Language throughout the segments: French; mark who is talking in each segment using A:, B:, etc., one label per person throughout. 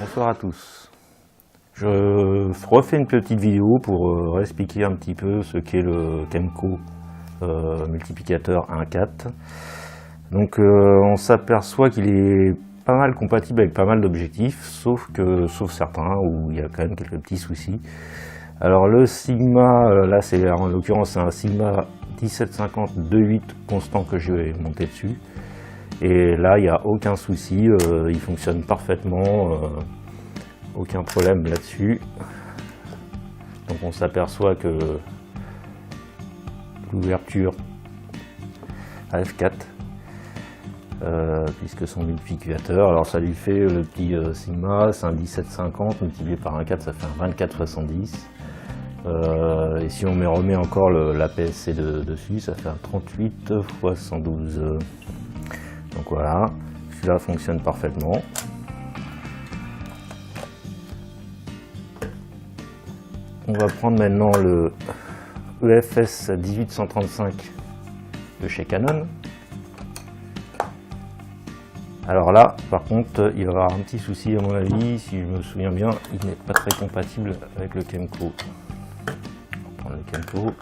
A: Bonsoir à tous. Je refais une petite vidéo pour expliquer un petit peu ce qu'est le Kemco multiplicateur 1.4. Donc on s'aperçoit qu'il est pas mal compatible avec pas mal d'objectifs, sauf certains où il y a quand même quelques petits soucis. Alors le Sigma, là c'est en l'occurrence c'est un Sigma 1750 2.8 constant que je vais monter dessus. Et là, il n'y a aucun souci, il fonctionne parfaitement, aucun problème là-dessus. Donc on s'aperçoit que l'ouverture à F4, puisque son multiplicateur, alors ça lui fait le petit Sigma, c'est un 1750 multiplié par 1.4, ça fait un 24,70. Et si on remet encore la PSC dessus, ça fait un 38 x 112. Donc voilà, celui-là fonctionne parfaitement. On va prendre maintenant le EFS 1835 de chez Canon. Alors là, par contre, il va y avoir un petit souci à mon avis, si je me souviens bien, il n'est pas très compatible avec le Kemco. On va prendre le Kemco.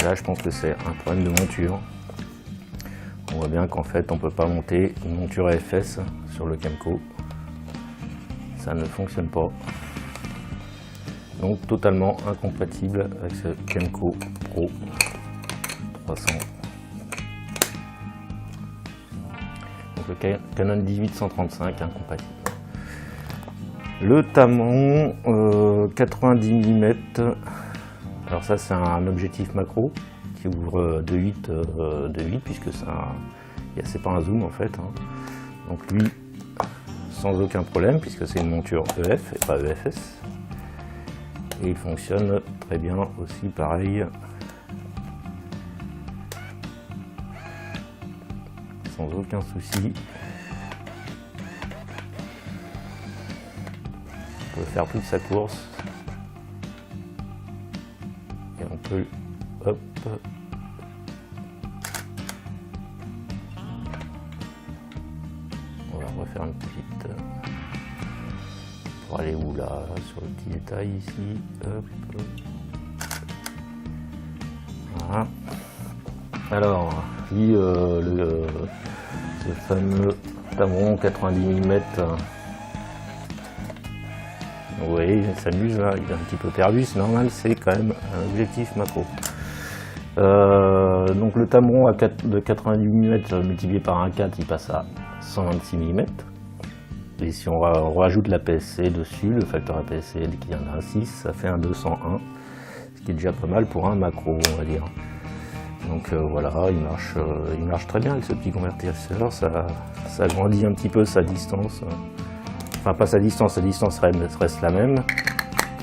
A: Là, je pense que c'est un problème de monture. On voit bien qu'en fait, on ne peut pas monter une monture EFS sur le Kemco. Ça ne fonctionne pas. Donc, totalement incompatible avec ce Kemco Pro 300. Donc, le Canon 1835 incompatible. Le Tamron 90 mm. Alors ça c'est un objectif macro qui ouvre de 8 puisque c'est pas un zoom en fait. Hein. Donc lui sans aucun problème puisque c'est une monture EF et pas EFS. Et il fonctionne très bien aussi pareil. Sans aucun souci. On peut faire toute sa course. Et on peut, hop, on va refaire une petite, pour aller où là, sur le petit détail ici, hop, voilà. Alors, puis ce fameux Tamron 90 mm, vous voyez, il s'amuse là, il est un petit peu perdu, c'est normal, c'est quand même un objectif macro. Donc le Tamron de 90 mm multiplié par 1.4, il passe à 126 mm. Et si on rajoute la PSC dessus, le facteur APS-C qui en a un 6, ça fait un 201, ce qui est déjà pas mal pour un macro, on va dire. Donc voilà, il marche très bien avec ce petit convertisseur, ça agrandit un petit peu sa distance. Enfin, pas sa distance reste la même,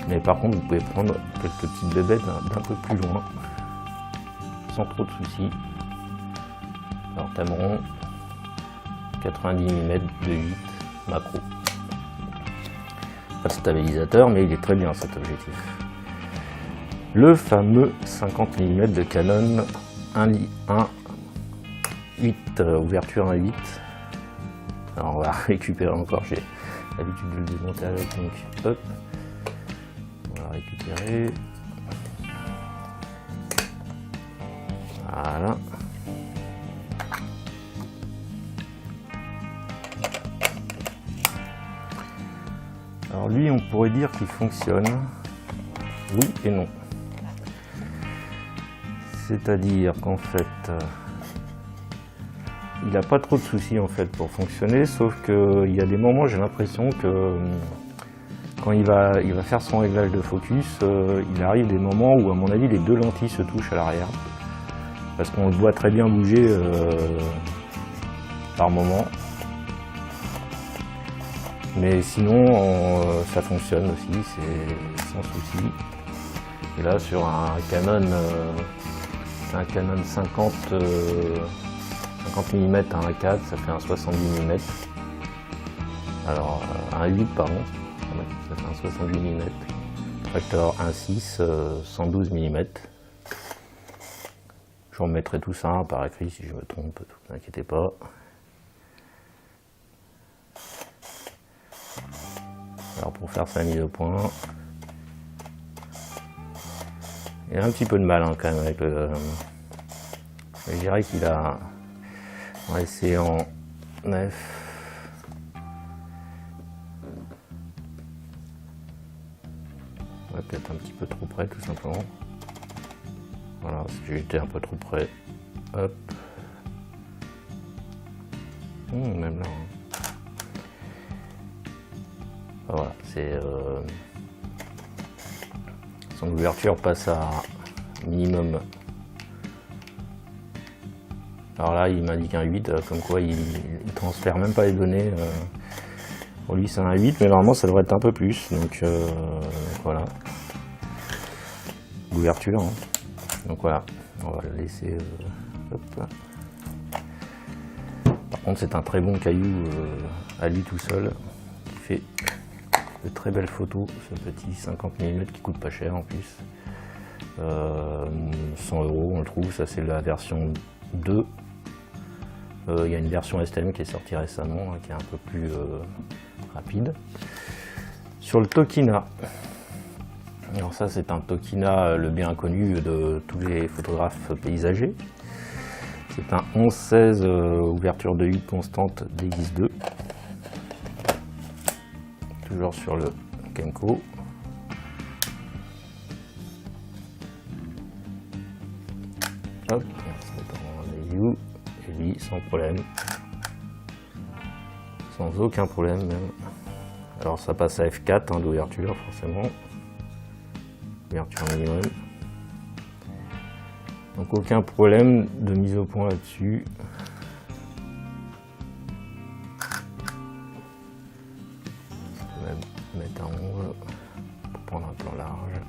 A: mais par contre, vous pouvez prendre quelques petites bébêtes d'un peu plus loin, sans trop de soucis. Alors, Tamron, 90 mm de 8 macro. Pas de stabilisateur, mais il est très bien cet objectif. Le fameux 50 mm de Canon 1.8, ouverture 1.8. Alors, on va récupérer encore, j'ai l'habitude de le démonter avec, donc hop, on va récupérer, voilà. Alors lui, on pourrait dire qu'il fonctionne, oui et non. C'est-à-dire qu'en fait, il n'a pas trop de soucis en fait pour fonctionner, sauf qu'il y a des moments, j'ai l'impression que quand il va faire son réglage de focus, il arrive des moments où à mon avis les deux lentilles se touchent à l'arrière, parce qu'on le voit très bien bouger par moment. Mais sinon, ça fonctionne aussi, c'est sans souci. Et là sur un Canon 50 mm à 1.4, ça fait un 70 mm. Alors, un 8, pardon, ça fait un 70 mm. Facteur 1.6, 112 mm. Je vous remettrai tout ça par écrit si je me trompe, ne vous inquiétez pas. Alors pour faire sa mise au point, il a un petit peu de mal hein, quand même avec le... Je dirais qu'il a... On va essayer en F. Ouais, peut-être un petit peu trop près tout simplement. Voilà, si j'étais un peu trop près. Hop. Même là. Hein. Voilà, c'est... Son ouverture passe à minimum. Alors là, il m'indique un 8, comme quoi il transfère même pas les données. Pour lui, c'est un 8, mais normalement, ça devrait être un peu plus. Donc voilà. L'ouverture. Hein. Donc voilà, on va le laisser. Hop. Par contre, c'est un très bon caillou à lui tout seul, qui fait de très belles photos. Ce petit 50 mm qui coûte pas cher en plus. 100 €, on le trouve. Ça, c'est la version 2. Il y a une version STM qui est sortie récemment, hein, qui est un peu plus rapide. Sur le Tokina, alors ça c'est un Tokina le bien connu de tous les photographes paysagers. C'est un 11-16 ouverture de 8 constante DX2. Toujours sur le Kenko. Hop, on se met en view. Et lui, sans problème, sans aucun problème même. Alors ça passe à F4 hein, d'ouverture forcément, ouverture minimum. Donc aucun problème de mise au point là-dessus. On va même mettre un 11 pour prendre un plan large,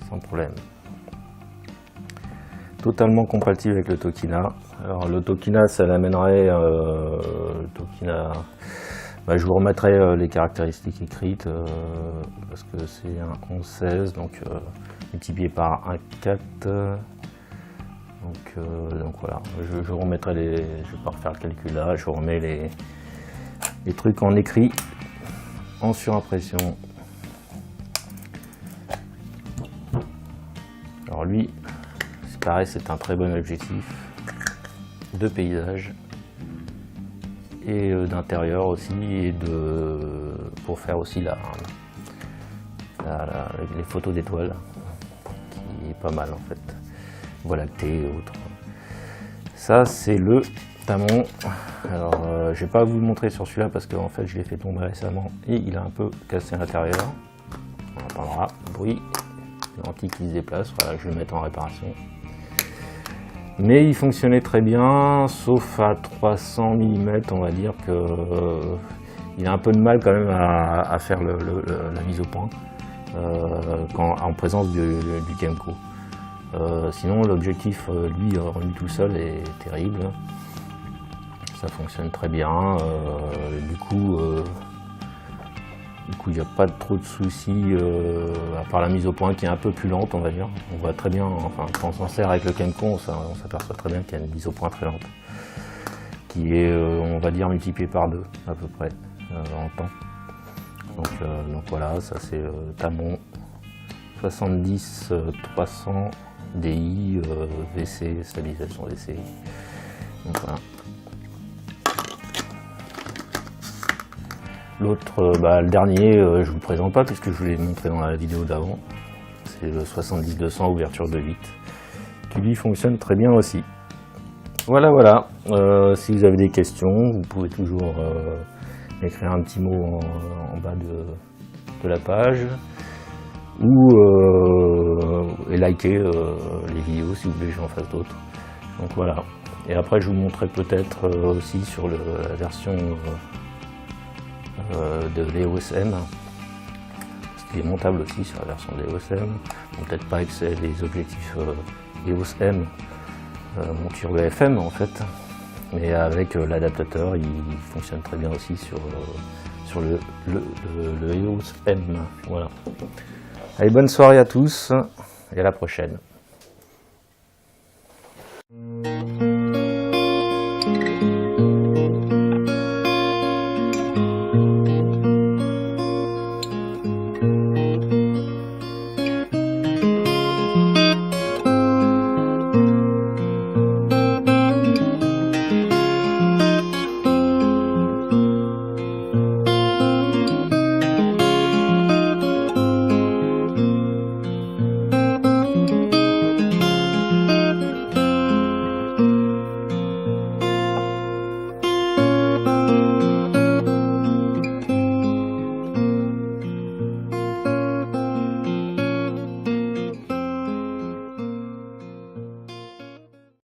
A: sans problème. Totalement compatible avec le Tokina. Alors le Tokina, ça l'amènerait, Tokina, bah, je vous remettrai les caractéristiques écrites parce que c'est un 11-16, donc multiplié par 1,4. Donc voilà, je vous remettrai je vais pas refaire le calcul là, je vous remets les trucs en écrit, en surimpression. Alors lui, pareil, c'est un très bon objectif de paysage et d'intérieur aussi, et pour faire aussi les photos d'étoiles, qui est pas mal en fait, Voie lactée et autres. Ça c'est le Tamon. Alors je vais pas vous le montrer sur celui-là parce qu'en fait je l'ai fait tomber récemment et il a un peu cassé à l'intérieur. On entendra bruit, l'antique qui se déplace. Voilà, je vais le mettre en réparation. Mais il fonctionnait très bien, sauf à 300 mm, on va dire que il a un peu de mal quand même à faire la mise au point en présence du Kenko. Sinon l'objectif, lui tout seul, est terrible. Ça fonctionne très bien. Du coup, il n'y a pas trop de soucis, à part la mise au point qui est un peu plus lente, on va dire. On voit très bien, enfin, quand on s'en sert avec le Kenko, on s'aperçoit très bien qu'il y a une mise au point très lente, qui est, on va dire, multipliée par 2 à peu près en temps. Donc voilà, ça c'est Tamon 70-300 DI VC, stabilisation VC. Donc voilà. L'autre, le dernier, je vous le présente pas puisque je vous l'ai montré dans la vidéo d'avant. C'est le 70-200 ouverture de 8, qui lui fonctionne très bien aussi. Voilà. Si vous avez des questions, vous pouvez toujours écrire un petit mot en bas de la page, ou et liker les vidéos si vous voulez que j'en fasse d'autres. Donc voilà. Et après, je vous montrerai peut-être aussi sur la version de l'EOS M, parce qu'il est montable aussi sur la version de l'EOS M. Bon, peut-être pas avec les objectifs EOS M monture le FM en fait, mais avec l'adaptateur, il fonctionne très bien aussi sur le EOS M. Voilà. Allez, bonne soirée à tous et à la prochaine.